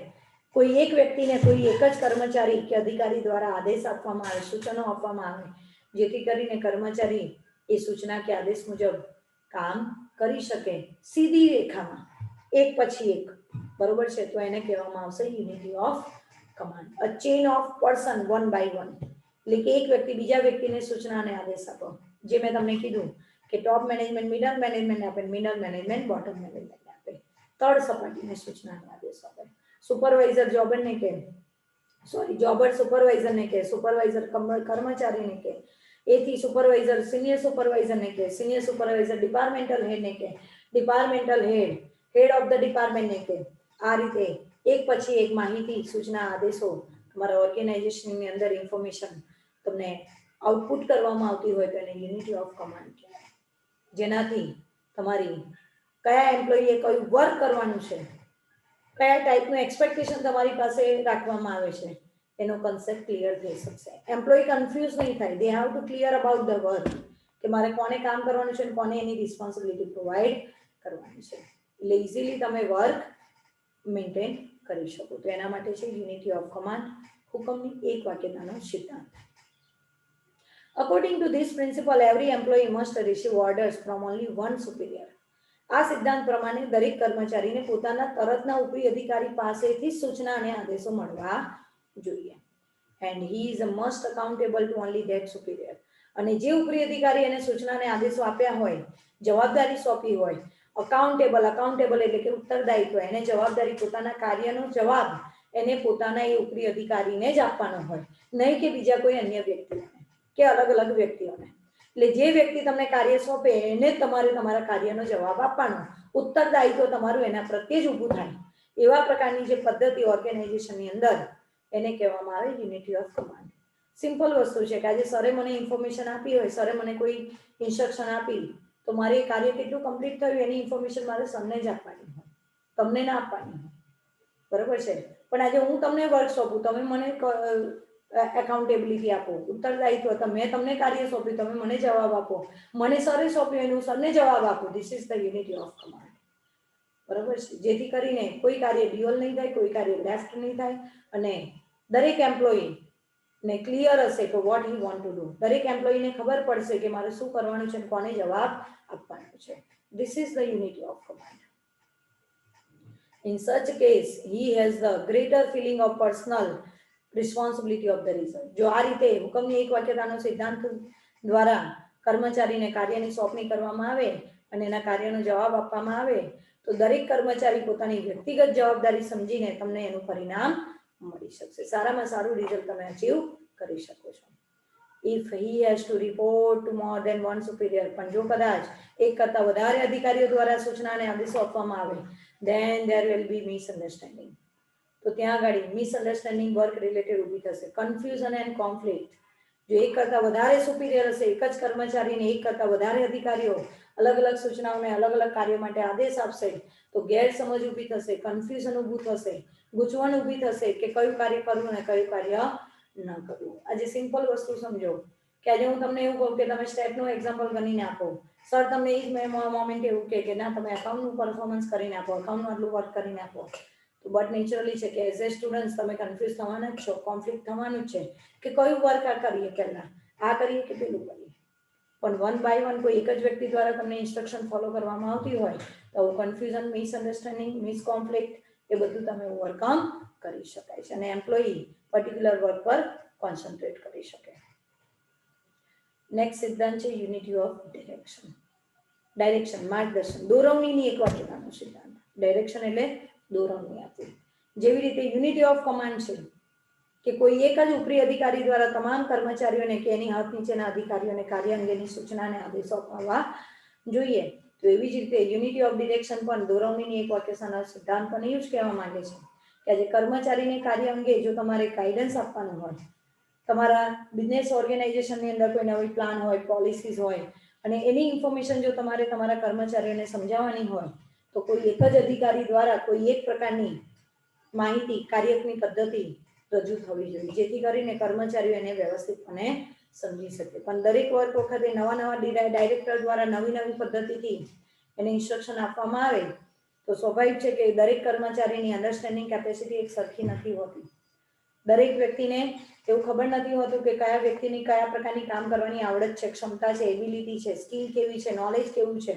કોઈ એક વ્યક્તિને કોઈ એક જ કર્મચારી કે અધિકારી દ્વારા આદેશ આપવામાં આવે, સૂચનો આપવામાં આવે, જેથી કરીને કર્મચારી એ સૂચના કે આદેશ મુજબ કામ કરી શકે સીધી રેખામાં, એક પછી એક, બરોબર છે, તો એને કહેવામાં આવશે unity of command. A chain of person one by one, એટલે કે એક વ્યક્તિ બીજા વ્યક્તિને સૂચના અને આદેશ આપો. જે મેં તમને કીધું કે ટોપ મેનેજમેન્ટ મિડલ મેનેજમેન્ટ આપે, મિડલ મેનેજમેન્ટ બોટમ મેનેજમેન્ટ આપે, તળ સપાટીને સૂચના અને આદેશ આપે. સુપરવાઇઝર જોબરને કહે, જોબર સુપરવાઇઝરને કહે, સુપરવાઇઝર કર્મચારીને કહે, એથી સુપરવાઇઝર સિનિયર સુપરવાઇઝરને કહે, સિનિયર સુપરવાઇઝર ડિપાર્ટમેન્ટલ હેડને કહે, ડિપાર્ટમેન્ટલ હેડ ઓફ ધ ડિપાર્ટમેન્ટને કહે. આ રીતે એક પછી એક માહિતી, સૂચના, આદેશો તમારા ઓર્ગેનાઇઝેશનની અંદર ઇન્ફોર્મેશન તમને આઉટપુટ કરવામાં આવતી હોય તો એને યુનિટી ઓફ કમાન્ડ કહેવાય. જેનાથી તમારી કયા એમ્પ્લોયીએ કયું વર્ક કરવાનું છે, કયા ટાઈપનું એક્સપેક્ટેશન તમારી પાસે રાખવામાં આવે છે, એનો કન્સેપ્ટ ક્લિયર થઈ શકશે. એમ્પ્લોયી કન્ફ્યુઝ નહીં થાય. દે have to clear about the work, કે મારે કોને કામ કરવાનું છે અને કોને એની રિસ્પોન્સિબિલિટી પ્રોવાઈડ કરવાની છે. એટલે ઇઝીલી તમે વર્ક મેન્ટેન કરી શકો. તો એના માટે છે યુનિટી ઓફ કમાન્ડ, હુકમની એક વાક્યતાનો સિદ્ધાંત. According to this principle, every employee must receive orders from only one superior. આ સિદ્ધાંત પ્રમાણે દરેક કર્મચારીને પોતાના તરતના ઉપરી અધિકારી પાસેથી સૂચના અને આદેશો મળવા જોઈએ. And he is must accountable to only that superior. અને જે ઉપરી અધિકારી એને સૂચના અને આદેશો આપ્યા હોય, જવાબદારી સોંપી હોય, અકાઉન્ટેબલ એટલે કે ઉત્તરદાયિત્વ, એને જવાબદારી, પોતાના કાર્યનો જવાબ એને પોતાના એ ઉપરી અધિકારીને જ આપવાનો હોય, નહીં કે બીજા કોઈ અન્ય વ્યક્તિઓને કે અલગ અલગ વ્યક્તિઓને. એટલે જે વ્યક્તિ તમને કાર્ય સોંપે એને જ તમારે તમારા કાર્યનો જવાબ આપવાનો, ઉત્તરદાયિત્વ તમારું એના પ્રત્યે જ ઊભું થાય. એવા પ્રકારની જે પદ્ધતિ ઓર્ગેનાઇઝેશનની અંદર, એને કહેવામાં આવે યુનિટી ઓફ કમાન્ડ. સિમ્પલ વસ્તુ છે કે આજે સરે મને ઇન્ફોર્મેશન આપી હોય, સરે મને કોઈ ઇન્સ્ટ્રક્શન આપી, તો મારે એ કાર્ય કેટલું કમ્પ્લીટ થયું એની ઇન્ફોર્મેશન મારે સરને જ આપવાની હોય, તમને ના આપવાની હોય, બરોબર છે. પણ આજે હું તમને વર્ક સોંપું, તમે મને એકાઉન્ટેબિલિટી આપો, ઉત્તરદાયિત્વ, મેં તમને કાર્ય સોંપ્યું, તમે મને જવાબ આપો, મને સરે સોંપ્યું એનું સરને જવાબ આપો. This is the unity of command, બરોબર છે. જેથી કરીને કોઈ કાર્ય ડ્યુઅલ નહીં થાય, કોઈ કાર્ય લેફ્ટ નહીં થાય, અને દરેક એમ્પ્લોયી ને ક્લિયર હશે કે what he want to do. દરેક એમ્પ્લોયીને ખબર પડશે કે મારે શું કરવાનું છે અને કોને જવાબ આપવાનો છે. This is the unity of command. In such case, he has the greater feeling of personal responsibility of the result. જો આ રીતે હુકમની એક વાક્યતાનો સિદ્ધાંત દ્વારા કર્મચારીને કાર્યની સોંપણી કરવામાં આવે અને એના કાર્યનો જવાબ આપવામાં આવે, તો દરેક કર્મચારી પોતાની વ્યક્તિગત જવાબદારી સમજીને તમને એનું પરિણામ મળી શકશે. સારામાં સારું રિઝલ્ટ તમે અચીવ કરી શકો છો. If he has to report to more than one superior, પણ જો કદાચ એક કરતા વધારે અધિકારીઓ દ્વારા સૂચના અને આદેશો આપવામાં આવે, then there will be misunderstanding. તો ત્યાં આગળ મિસઅન્ડરસ્ટેન્ડિંગ વર્ક રિલેટેડ ઊભી થશે, કન્ફ્યુઝન એન્ડ કોન્ફ્લિક્ટ. જો એક કરતા વધારે સુપીરિયર હશે, એક જ કર્મચારીને એક કરતા વધારે અધિકારીઓ અલગ અલગ સૂચનાઓને અલગ અલગ કાર્ય માટે આદેશ આપશે, તો ગેરસમજ ઊભી થશે, કન્ફ્યુઝન ઊભું થશે, ગૂંચવણ ઊભી થશે કે કયું કાર્ય કરવું ને કયું કાર્ય ન કરવું. આજે સિમ્પલ વસ્તુ સમજો કે આજે હું તમને એવું કહું કે તમે સ્ટેપનું એક્ઝામ્પલ ગણીને આપો, સર તમને એ જ મોમેન્ટ એવું કે ના તમે એકાઉન્ટનું પરફોર્મન્સ કરીને આપો, એકાઉન્ટનું આટલું વર્ક કરીને આપો, તો બટ નેચરલી છે કે એઝ એ સ્ટુડન્ટ તમે કન્ફ્યુઝ થવાના જ છો, કોન્ફ્લિક્ટ થવાનું જ છે કે કયું વર્ક આ કરીએ, પહેલા આ કરીએ કે પેલું કરીએ. પણ વન બાય વન કોઈ એક જ વ્યક્તિ દ્વારા તમને ઇન્સ્ટ્રક્શન ફોલો કરવામાં આવતી હોય તો કન્ફ્યુઝન, મિસઅન્ડરસ્ટેન્ડિંગ, મિસકોન્ફ્લિક્ટ એ બધું તમે ઓવરકમ કરી શકાય છે અને એમ્પ્લોયી પર્ટિક્યુલર વર્ક પર કોન્સન્ટ્રેટ કરી શકે. નેક્સ્ટ સિદ્ધાંત છે યુનિટી ઓફ ડિરેક્શન. ડાયરેક્શન, માર્ગદર્શન, દોરવણીની એક વાક્યતાનો સિદ્ધાંત. ડાયરેક્શન એટલે દોરવણી આપવી. જેવી રીતે યુનિટી ઓફ કમાન્ડ છે કે કોઈ એક જ ઉપરી અધિકારી દ્વારા તમામ કર્મચારીઓને કે એની હાથ નીચેના અધિકારીઓને કાર્ય અંગેની સૂચના અને આદેશો આપવા જોઈએ, તો એવી જ રીતે યુનિટી ઓફ ડિરેક્શન પણ દોરવણીની એક વાક્યતાનો સિદ્ધાંત પણ એવું જ કહેવા માંગે છે કે આજે કર્મચારીને કાર્ય અંગે જો તમારે ગાઈડન્સ આપવાનું હોય, તમારા બિઝનેસ ઓર્ગેનાઇઝેશનની અંદર કોઈ નવી પ્લાન હોય, પોલિસીઝ હોય અને એની ઇન્ફોર્મેશન જો તમારે તમારા કર્મચારીઓને સમજાવવાની હોય, તો કોઈ એક જ અધિકારી દ્વારા કોઈ એક પ્રકારની માહિતી, કાર્યની પદ્ધતિ રજૂ થવી જોઈએ, જેથી કરીને કર્મચારીઓ એને વ્યવસ્થિતપણે સમજી શકે. પણ દરેક વર્ક વખતે નવા ડાયરેક્ટર દ્વારા નવી પદ્ધતિથી એને ઇન્સ્ટ્રક્શન આપવામાં આવે તો સ્વાભાવિક છે કે દરેક કર્મચારીની અન્ડરસ્ટેન્ડિંગ કેપેસિટી એક સરખી નથી હોતી. દરેક વ્યક્તિને એવું ખબર નથી હોતું કે કયા વ્યક્તિની કયા પ્રકારની કામ કરવાની આવડત છે, ક્ષમતા છે, એબિલિટી છે, સ્કિલ કેવી છે, નોલેજ કેવું છે.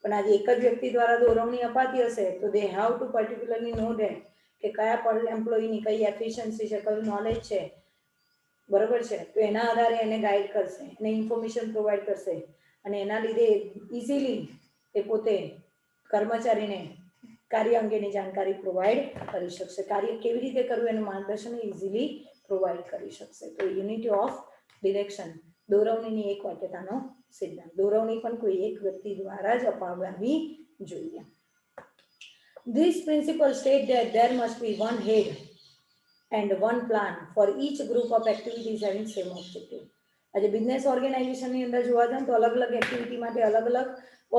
પણ આજે એક જ વ્યક્તિ દ્વારા દોરવણી અપાતી હશે તો they have to particularly know that કે કયા પર એમ્પ્લોયની કઈ એફિશિયન્સી છે, કયું નોલેજ છે, બરોબર છે. તો એના આધારે એને ગાઈડ કરશે, એને ઇન્ફોર્મેશન પ્રોવાઈડ કરશે અને એના લીધે ઇઝીલી એ પોતે કર્મચારીને કાર્ય અંગેની જાણકારી પ્રોવાઈડ કરી શકશે. કાર્ય કેવી રીતે કરવું એનું માર્ગદર્શન ઇઝીલી પ્રોવાઈડ કરી શકશે. તો યુનિટી ઓફ ડિરેક્શન, દોરવણીની એક વાક્યતાનો સિદ્ધાંત. દોરવણી પણ કોઈ એક વ્યક્તિ દ્વારા જ અપાવવી જોઈએ. This principle state that there must be one head and one plan for each group of activities having same objective. આજે બિઝનેસ ઓર્ગેનાઇઝેશનની અંદર જોવા જાય તો અલગ અલગ એક્ટિવિટી માટે અલગ અલગ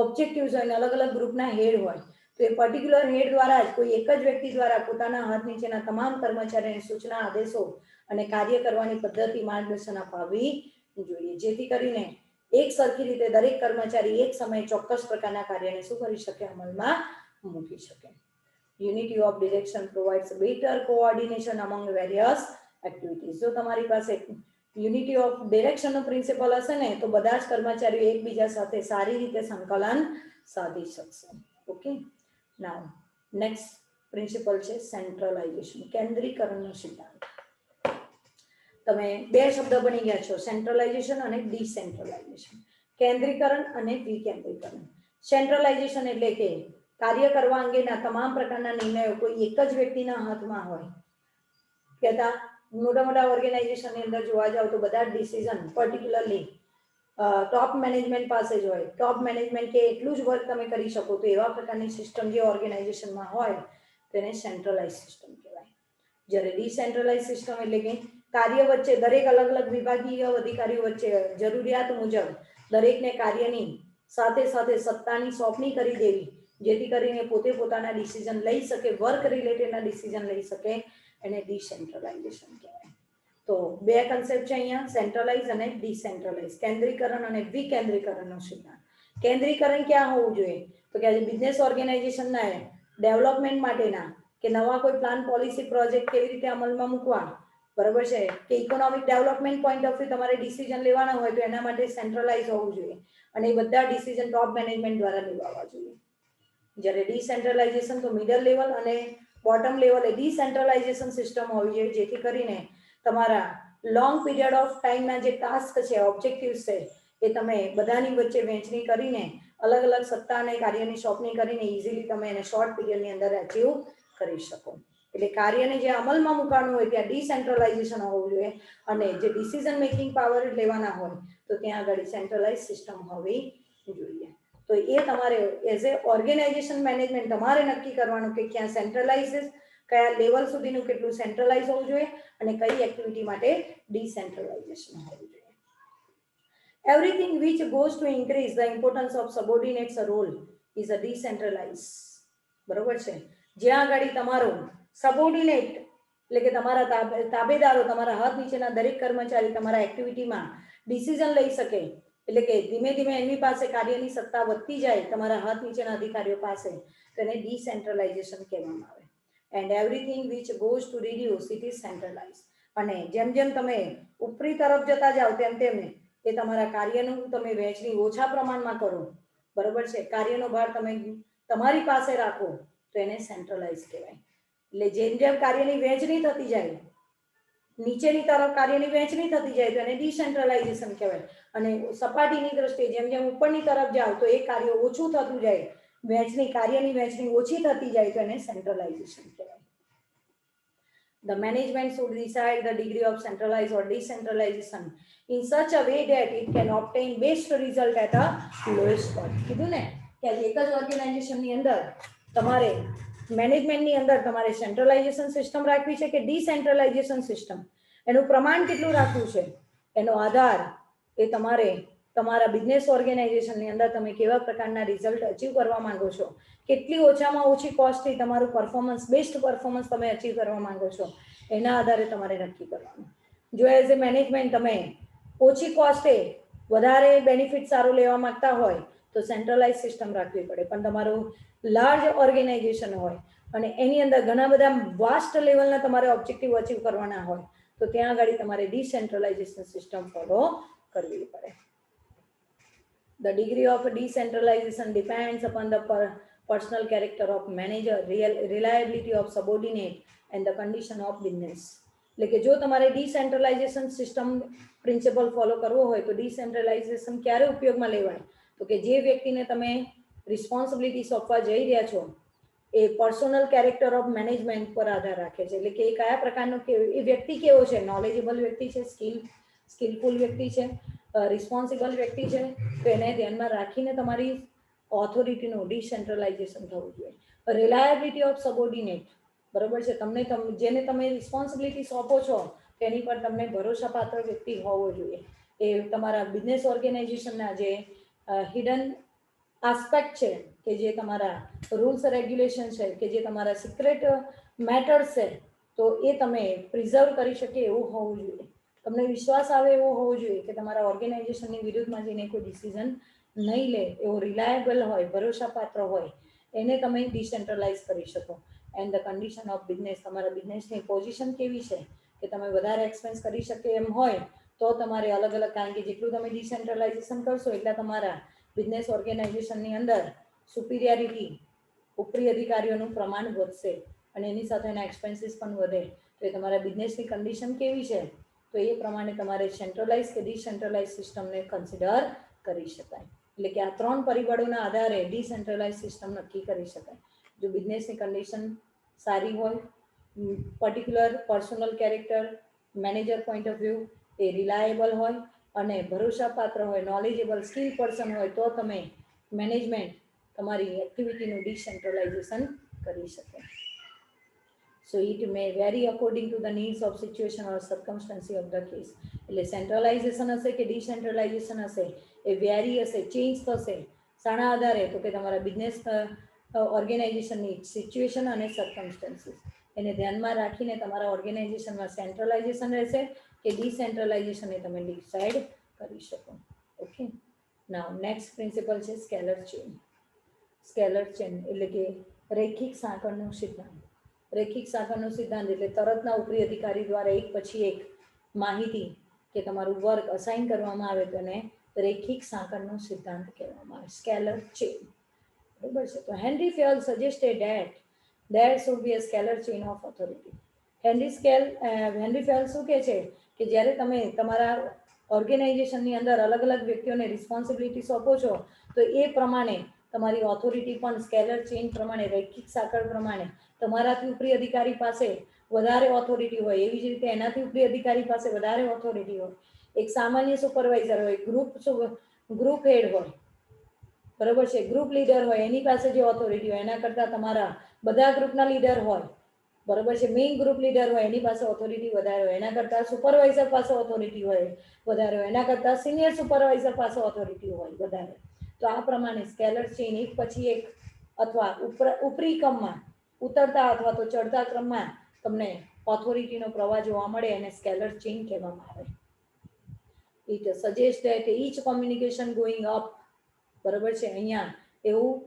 ઓબ્જેક્ટિવ્સ હોય અને અલગ અલગ ગ્રુપના હેડ હોય. તો એ પર્ટિક્યુલર હેડ દ્વારા જ કોઈ એક જ વ્યક્તિ દ્વારા પોતાના હાથ નીચેના તમામ કર્મચારીઓને સૂચના, આદેશો અને કાર્ય કરવાની પદ્ધતિ, માર્ગદર્શન અપાવવી જોઈએ, જેથી કરીને એક સરખી રીતે દરેક કર્મચારી એક સમયે ચોક્કસ પ્રકારના કાર્યને શું કરી શકે, અમલમાં મૂકી શકે. Unity of direction provides better coordination among various activities. જો તમારી પાસે યુનિટી ઓફ ડિરેક્શનનો પ્રિન્સિપલ હશે ને તો બધા જ કર્મચારીઓ એકબીજા સાથે સારી રીતે સંકલન સાધી શકશે. ઓકે, નાઉ નેક્સ્ટ પ્રિન્સિપલ છે સેન્ટ્રલાઇઝેશન, કેન્દ્રીકરણનો સિદ્ધાંત. તમે બે શબ્દ બની ગયા છો, સેન્ટ્રલાઇઝેશન અને ડિસેન્ટ્રલાઇઝેશન. કેન્દ્રીકરણ અને વિકેન્દ્રીકરણ. સેન્ટ્રલાઇઝેશન એટલે કે કાર્ય કરવા અંગેના તમામ પ્રકારના નિર્ણયો કોઈ એક જ વ્યક્તિના હાથમાં હોય. કહેતા મોટા મોટા ઓર્ગેનાઇઝેશનની અંદર જોવા જાવ તો બધા ડિસિઝન પર્ટિક્યુલરલી ટોપ મેનેજમેન્ટ પાસે જ હોય. ટોપ મેનેજમેન્ટ કે એટલું જ વર્ક તમે કરી શકો તો એવા પ્રકારની સિસ્ટમ જે ઓર્ગેનાઇઝેશનમાં હોય તેને સેન્ટ્રલાઇઝ સિસ્ટમ કહેવાય. જ્યારે ડિસેન્ટ્રલાઇઝ સિસ્ટમ એટલે કે કાર્ય વચ્ચે દરેક અલગ અલગ વિભાગીય અધિકારીઓ વચ્ચે જરૂરિયાત મુજબ દરેકને કાર્યની સાથે સાથે સત્તાની સોંપણી કરી દેવી, જેથી કરીને પોતે પોતાના ડિસિઝન લઈ શકે, વર્ક રિલેટેડના ડિસિઝન લઈ શકે, એને ડિસેન્ટ્રલાઇઝેશન કહેવાય. તો બે કન્સેપ્ટ છે અહીંયા, સેન્ટ્રલાઇઝ અને ડિસેન્ટ્રલાઇઝ, કેન્દ્રીકરણ અને વિકેન્દ્રીકરણનો સિદ્ધાંત. કેન્દ્રીકરણ ક્યાં હોવું જોઈએ તો કે આજે બિઝનેસ ઓર્ગેનાઇઝેશનના ડેવલપમેન્ટ માટેના કે નવા કોઈ પ્લાન, પોલિસી, પ્રોજેક્ટ કેવી રીતે અમલમાં મૂકવા, બરાબર છે, કે economic development point of view તમારે ડિસિઝન લેવાના હોય તો એના માટે સેન્ટ્રલાઇઝ હોવું જોઈએ અને એ બધા ડિસિઝન ટોપ મેનેજમેન્ટ દ્વારા લેવાવા જોઈએ. જ્યારે ડિસેન્ટ્રલાઇઝેશન તો મિડલ લેવલ અને બોટમ લેવલે ડિસેન્ટ્રલાઇઝેશન સિસ્ટમ હોવી જોઈએ, જેથી કરીને તમારા લોંગ પીરિયડ ઓફ ટાઈમના જે ટાસ્ક છે, ઓબ્જેક્ટિવ્સ છે, એ તમે બધાની વચ્ચે વહેંચણી કરીને અલગ અલગ સત્તા અને કાર્યની સોંપણી કરીને ઇઝીલી તમે એને શોર્ટ પીરિયડની અંદર અચીવ કરી શકો. એટલે કાર્યને જે અમલમાં મૂકવાનું હોય ત્યાં ડિસેન્ટ્રલાઇઝેશન હોવું જોઈએ અને જે ડિસિઝન મેકિંગ પાવર લેવાના હોય તો ત્યાં આગળ સેન્ટ્રલાઇઝ સિસ્ટમ હોવી જોઈએ. તો એ તમારે એઝ એ ઓર્ગેનાઇઝેશન મેનેજમેન્ટ તમારે નક્કી કરવાનું કે ક્યાં સેન્ટ્રલાઇઝ, કયા લેવલ સુધીનું કેટલું સેન્ટ્રલાઇઝ હોવું જોઈએ અને કઈ એક્ટિવિટી માટે ડિસેન્ટ્રલાઇઝેશન હોવું જોઈએ. Everything which goes to increase the importance of subordinates role is a decentralized. બરોબર છે. જ્યાં આગળ તમારો સબોર્ડિનેટ એટલે કે તમારા તાબેદારો, તમારા હાથ નીચેના દરેક કર્મચારી તમારા એક્ટિવિટીમાં ડિસિઝન લઈ શકે, એટલે કે ધીમે ધીમે એમની પાસે કાર્યની સત્તા વધતી જાય તમારા હાથ નીચેના અધિકારીઓ પાસે, તેને ડિસેન્ટ્રલાઇઝેશન કહેવામાં આવે. And everything which goes to reduce it is centralise. અને જેમ જેમ તમે ઉપરી તરફ જતા જાઓ તેમ તેમ એ તમારા કાર્યનું તમે વહેંચણી ઓછા પ્રમાણમાં કરો, બરોબર છે, કાર્યનો ભાર તમે તમારી પાસે રાખો તો એને સેન્ટ્રલાઇઝ કહેવાય. એટલે જેમ જેમ કાર્યની વહેંચણી થતી જાય, નીચેની તરફ કાર્યની વહેંચણી થતી જાય તો એને ડિસેન્ટ્રલાઇઝેશન કહેવાય. અને સપાટીની દ્રષ્ટિએ જેમ જેમ ઉપરની તરફ જાઓ તો એ કાર્ય ઓછું થતું જાય, કાર્યની વહેંચણી ઓછી થતી જાય તો એને સેન્ટ્રલાઇઝેશન કહેવાય. The management should decide the degree of centralized or decentralization in such a way that it can obtain best result at a lowest cost. કીધું ને કે એક જ ઓર્ગેનાઇઝેશનની અંદર તમારે મેનેજમેન્ટની અંદર તમારે સેન્ટ્રલાઇઝેશન સિસ્ટમ રાખવી છે કે ડિસેન્ટ્રલાઇઝેશન સિસ્ટમ, એનું પ્રમાણ કેટલું રાખવું છે એનો આધાર એ તમારે તમારા બિઝનેસ ઓર્ગેનાઇઝેશનની અંદર તમે કેવા પ્રકારના રિઝલ્ટ અચીવ કરવા માંગો છો, કેટલી ઓછામાં ઓછી કોસ્ટથી તમારું પરફોર્મન્સ, બેસ્ટ પરફોર્મન્સ તમે અચીવ કરવા માંગો છો, એના આધારે તમારે નક્કી કરવાનું. જો એઝ એ મેનેજમેન્ટ તમે ઓછી કોસ્ટે વધારે બેનિફિટ સારું લેવા માંગતા હોય તો સેન્ટ્રલાઇઝ સિસ્ટમ રાખવી પડે. પણ તમારું લાર્જ ઓર્ગેનાઇઝેશન હોય અને એની અંદર ઘણા બધા વાસ્ટ લેવલના તમારે ઓબ્જેક્ટિવ અચીવ કરવાના હોય તો ત્યાં આગળ તમારે ડિસેન્ટ્રલાઇઝેશન સિસ્ટમ ફોલો કરવી પડે. The degree of decentralization depends upon the personal character of manager, reliability of subordinate and the condition of business. એટલે કે જો તમારે ડિસેન્ટ્રલાઇઝેશન સિસ્ટમ પ્રિન્સિપલ ફોલો કરવો હોય તો ડિસેન્ટ્રલાઇઝેશન ક્યારે ઉપયોગમાં લેવાય તો કે જે વ્યક્તિને તમે રિસ્પોન્સિબિલિટી સોંપવા જઈ રહ્યા છો એ પર્સનલ કેરેક્ટર ઓફ મેનેજમેન્ટ પર આધાર રાખે છે. એટલે કે એ કયા પ્રકારનો એ વ્યક્તિ કેવો છે, નોલેજેબલ વ્યક્તિ છે, સ્કિલફુલ વ્યક્તિ છે, રિસ્પોન્સિબલ વ્યક્તિ છે, તો એને ધ્યાનમાં રાખીને તમારી ઓથોરિટીનું ડિસેન્ટ્રલાઇઝેશન થવું જોઈએ. રિલાયબિલિટી ઓફ સબોર્ડિનેટ, બરોબર છે, તમને જેને તમે રિસ્પોન્સિબિલિટી સોંપો છો તેની પર તમને ભરોસાપાત્ર વ્યક્તિ હોવો જોઈએ. એ તમારા બિઝનેસ ઓર્ગેનાઇઝેશનના જે હિડન આસ્પેક્ટ છે કે જે તમારા રૂલ્સ રેગ્યુલેશન છે કે જે તમારા સિક્રેટ મેટર્સ છે તો એ તમે પ્રિઝર્વ કરી શકે એવું હોવું જોઈએ. તમને વિશ્વાસ આવે એવો હોવો જોઈએ કે તમારા ઓર્ગેનાઇઝેશનની વિરુદ્ધમાં જઈને કોઈ ડિસિઝન નહીં લે, એવો રિલાયબલ હોય, ભરોસાપાત્ર હોય, એને તમે ડિસેન્ટ્રલાઇઝ કરી શકો. And the condition of business, તમારા બિઝનેસની પોઝિશન કેવી છે કે તમે વધારે એક્સપેન્સ કરી શકે એમ હોય તો તમારે અલગ અલગ, કારણ કે જેટલું તમે ડિસેન્ટ્રલાઇઝેશન કરશો એટલા તમારા બિઝનેસ ઓર્ગેનાઇઝેશનની અંદર સુપિરિયરિટી, ઉપરી અધિકારીઓનું પ્રમાણ વધશે અને એની સાથે એના એક્સપેન્સીસ પણ વધે. તો એ તમારા બિઝનેસની કન્ડિશન કેવી છે તો એ પ્રમાણે તમારે સેન્ટ્રલાઇઝ કે ડિસેન્ટ્રલાઇઝ સિસ્ટમને કન્સિડર કરી શકાય. એટલે કે આ 3 પરિબળોના આધારે ડિસેન્ટ્રલાઇઝ સિસ્ટમ નક્કી કરી શકાય. જો બિઝનેસની કન્ડિશન સારી હોય, particular personal character, manager point of view A reliable હોય અને ભરોસાપાત્ર હોય, નોલેજેબલ, સ્કિલ પર્સન હોય તો તમે મેનેજમેન્ટ તમારી એક્ટિવિટીનું ડિસેન્ટ્રલાઇઝેશન કરી શકે. So it may vary according to the needs of situation or circumstance of the case. એટલે સેન્ટ્રલાઇઝેશન હશે કે ડિસેન્ટ્રલાઇઝેશન હશે એ વેરી હશે, ચેન્જ થશે. શાના આધારે તો કે તમારા બિઝનેસ ઓર્ગેનાઇઝેશનની સિચ્યુએશન અને સર્કમસ્ટન્સીસ એને ધ્યાનમાં રાખીને તમારા ઓર્ગેનાઇઝેશનમાં સેન્ટ્રલાઇઝેશન રહેશે કે ડિસેન્ટ્રલાઇઝેશન એ તમે ડિસાઇડ કરી શકો. ઓકે, નાઉ નેક્સ્ટ પ્રિન્સિપલ છે સ્કેલર ચેઇન. સ્કેલર ચેઇન એટલે કે રૈખિક સાંકળનો સિદ્ધાંત. રૈખિક સાંકળનો સિદ્ધાંત એટલે તરતના ઉપરી અધિકારી દ્વારા એક પછી એક માહિતી કે તમારું વર્ક અસાઇન કરવામાં આવે તો એને રૈખિક સાંકળનો સિદ્ધાંત કહેવામાં આવે, સ્કેલર ચેઇન. બરાબર છે. તો henry fail suggested that there should be a scalar chain of authority. Henry fail શું કહે છે કે જ્યારે તમે તમારા ઓર્ગેનાઇઝેશનની અંદર અલગ અલગ વ્યક્તિઓને રિસ્પોન્સિબિલિટી સોંપો છો તો એ પ્રમાણે તમારી ઓથોરિટી પણ સ્કેલર ચેઇન પ્રમાણે, રૈખિક સાંકળ પ્રમાણે તમારાથી ઉપરી અધિકારી પાસે વધારે ઓથોરિટી હોય એવી જ રીતે એનાથી ઉપરી અધિકારી પાસે વધારે ઓથોરિટી હોય. એક સામાન્ય સુપરવાઇઝર હોય, ગ્રુપ હેડ હોય, બરાબર છે, ગ્રુપ લીડર હોય, એની પાસે જે ઓથોરિટી હોય એના કરતાં તમારા બધા ગ્રુપના લીડર હોય, બરાબર છે, મેઇન ગ્રુપ લીડર હોય એની પાસે ઓથોરિટી વધારે હોય, એના કરતાં સુપરવાઇઝર પાસે ઓથોરિટી હોય વધારે હોય, એના કરતાં સિનિયર સુપરવાઇઝર પાસે ઓથોરિટી હોય વધારે. તો આ પ્રમાણે સ્કેલર ચેઇન એક પછી એક અથવા ઉપરી ક્રમમાં ઉતરતા અથવા તો ચડતા ક્રમમાં તમને ઓથોરિટીનો પ્રવાહ જોવા મળે એને સ્કેલર ચેઇન કહેવામાં આવે. It suggest that each communication going up, બરાબર છે, અહીંયા એવું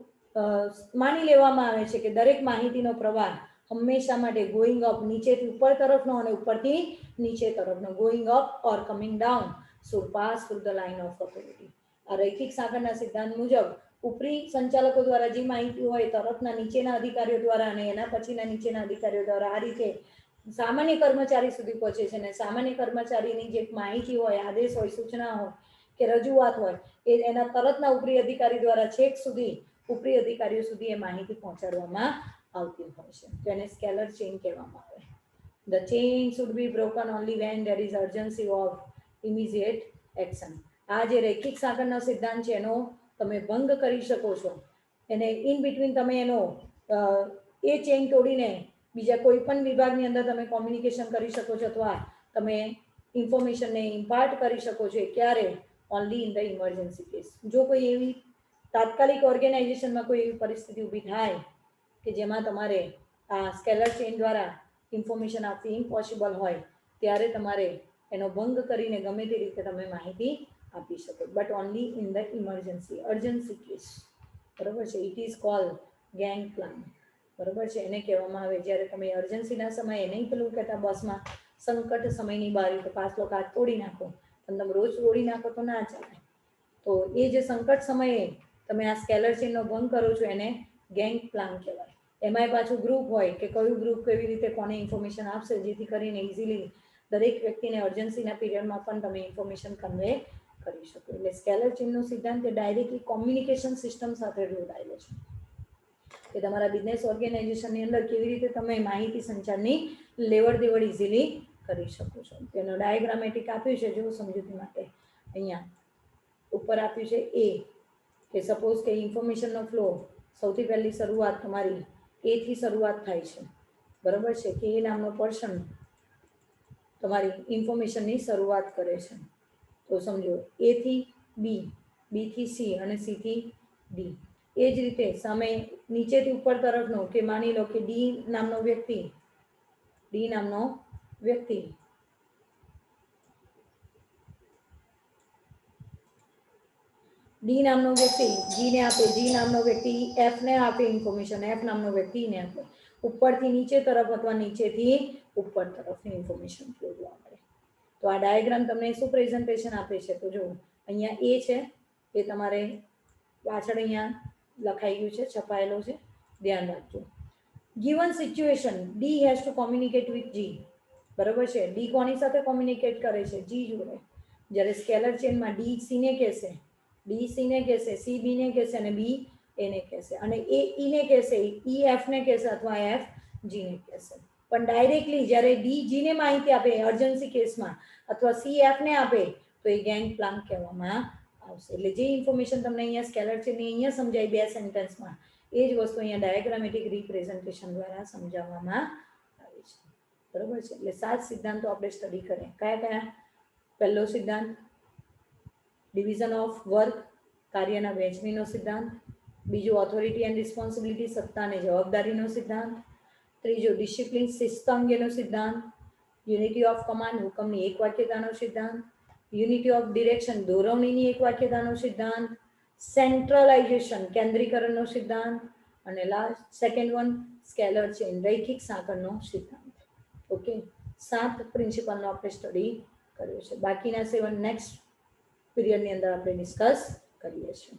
માની લેવામાં આવે છે કે દરેક માહિતીનો પ્રવાહ હંમેશા માટે ગોઈંગ અપ, નીચેથી ઉપર તરફનો અને ઉપરથી નીચે તરફનો, going up or coming down should pass through the line of authority. આ રૈખિક સાંકળના સિદ્ધાંત મુજબ ઉપરી સંચાલકો દ્વારા જે માહિતી હોય તરફના નીચેના અધિકારીઓ દ્વારા અને એના પછીના નીચેના અધિકારીઓ દ્વારા આ રીતે સામાન્ય કર્મચારી સુધી પહોંચે છે. અને સામાન્ય કર્મચારીની જે માહિતી હોય, આદેશ હોય, સૂચના હોય કે રજૂઆત હોય એ એના તરતના ઉપરી અધિકારી દ્વારા છેક સુધી ઉપરી અધિકારીઓ સુધી એ માહિતી પહોંચાડવામાં આવતી હોય છે. તો એને સ્કેલર ચેઇન કહેવામાં આવે. The chain should be broken only when there is urgency of immediate action. આ જે રૈખિક સાંકળનો સિદ્ધાંત છે એનો તમે ભંગ કરી શકો છો. એને ઇન બિટવીન તમે એનો એ ચેઇન તોડીને બીજા કોઈ પણ વિભાગની અંદર તમે કોમ્યુનિકેશન કરી શકો છો અથવા તમે ઇન્ફોર્મેશનને ઇમ્પાર્ટ કરી શકો છો. ક્યારે? Only in the emergency case. જો કોઈ એવી તાત્કાલિક ઓર્ગેનાઇઝેશનમાં કોઈ એવી પરિસ્થિતિ ઊભી થાય કે જેમાં તમારે આ સ્કેલર ચેઇન દ્વારા ઇન્ફોર્મેશન આપવી ઇમ્પોસિબલ હોય ત્યારે તમારે એનો ભંગ કરીને ગમે તે રીતે તમે માહિતી આપી શકો, but only in the emergency, urgency case, બરાબર છે. It is called gang plan, બરાબર છે. એને કહેવામાં આવે જ્યારે તમે અર્જન્સીના સમયે નહીં પેલું કહેતા બસમાં સંકટ સમયની બારી તો પાછલો કાચ તોડી નાખો, પણ તમે રોજ તોડી નાખો તો ના ચાલે. તો એ જે સંકટ સમયે તમે આ સ્કેલર ચેનનો ભંગ કરો છો એને ગેંગ પ્લાન કહેવાય. એમાંય પાછું ગ્રુપ હોય કે કયું ગ્રુપ કેવી રીતે કોને ઇન્ફોર્મેશન આપશે, જેથી કરીને ઇઝીલી દરેક વ્યક્તિને અર્જન્સીના પીરિયડમાં પણ તમે ઇન્ફોર્મેશન કન્વે કરી શકો. એટલે સ્કેલર ચેનનો સિદ્ધાંત એ ડાયરેક્ટલી કોમ્યુનિકેશન સિસ્ટમ સાથે જોડાયેલો છે કે તમારા બિઝનેસ ઓર્ગેનાઇઝેશનની અંદર કેવી રીતે તમે માહિતી સંચારની લેવડ દેવડ ઇઝીલી કરી શકો છો. તેનો ડાયાગ્રામેટિક આપ્યું છે, જો સમજૂતી માટે અહીંયા ઉપર આપ્યું છે એ કે સપોઝ કે ઇન્ફોર્મેશનનો ફ્લો સૌથી પહેલી શરૂઆત તમારી એથી શરૂઆત થાય છે, બરાબર છે. કે એ નામનો પર્સન તમારી ઇન્ફોર્મેશનની શરૂઆત કરે છે. તો સમજો એથી બી, બીથી સી અને સીથી ડી. એ જ રીતે સામે નીચેથી ઉપર તરફનો કે માની લો કે ડી નામનો વ્યક્તિ ડી નામનો વ્યક્તિ જીને આપે, જી નામનો વ્યક્તિ એફને આપે ઇન્ફોર્મેશન, એફ નામનો વ્યક્તિ ઈને આપે. ઉપરથી નીચે તરફ અથવા નીચેથી ઉપર તરફની ઇન્ફોર્મેશન ફ્લો જોવા મળે. તો આ ડાયાગ્રામ તમને શું પ્રેઝન્ટેશન આપે છે, તો જો અહીંયા એ છે એ તમારે પાછળ અહીંયા લખાઈ ગયું છે, છપાયેલો છે, ધ્યાન રાખજો. Given situation D has to communicate with G, બરાબર છે. ડી કોની સાથે કોમ્યુનિકેટ કરે છે? જી જોડે. જ્યારે સ્કેલર ચેનમાં ડી સીને કહેશે, ડી સીને કહેશે, સી બીને કહેશે અને બી એને કહેશે, અને એ ઈને કહેશે, ઈ એફને કહેશે અથવા એફ જીને કહેશે. પણ ડાયરેક્ટલી જ્યારે ડી જીને માહિતી આપે અર્જન્સી કેસમાં અથવા સી એફને આપે તો એ ગેંગ પ્લાન કહેવામાં આવશે. એટલે જે ઇન્ફોર્મેશન તમને અહીંયા સ્કેલર છે ને અહીંયા સમજાય બે સેન્ટેન્સમાં, એ જ વસ્તુ અહીંયા ડાયાગ્રામેટિક રિપ્રેઝન્ટેશન દ્વારા સમજાવવામાં આવે છે, બરાબર છે. એટલે 7 સિદ્ધાંતો આપણે સ્ટડી કરીએ. કયા કયા? પહેલો સિદ્ધાંત ડિવિઝન ઓફ વર્ક, કાર્યના વહેંચણીનો સિદ્ધાંત. બીજો ઓથોરિટી એન્ડ રિસ્પોન્સિબિલિટી, સત્તા અને જવાબદારીનો સિદ્ધાંત. ત્રીજો ડિસિપ્લિન, શિસ્ત અંગેનો સિદ્ધાંત. યુનિટી ઓફ કમાન્ડ, હુકમની એક વાક્યતાનો સિદ્ધાંત. યુનિટી ઓફ ડિરેક્શન, દોરવણીની એક વાક્યતાનો સિદ્ધાંત. સેન્ટ્રલાઇઝેશન, કેન્દ્રીકરણનો સિદ્ધાંત. અને last second one scalar chain, રૈખિક સાંકળનો સિદ્ધાંત. ઓકે, 7 પ્રિન્સિપલનો આપણે સ્ટડી કર્યો છે. બાકીના 7 નેક્સ્ટ પીરિયડની અંદર આપણે ડિસ્કસ કરીએ છીએ.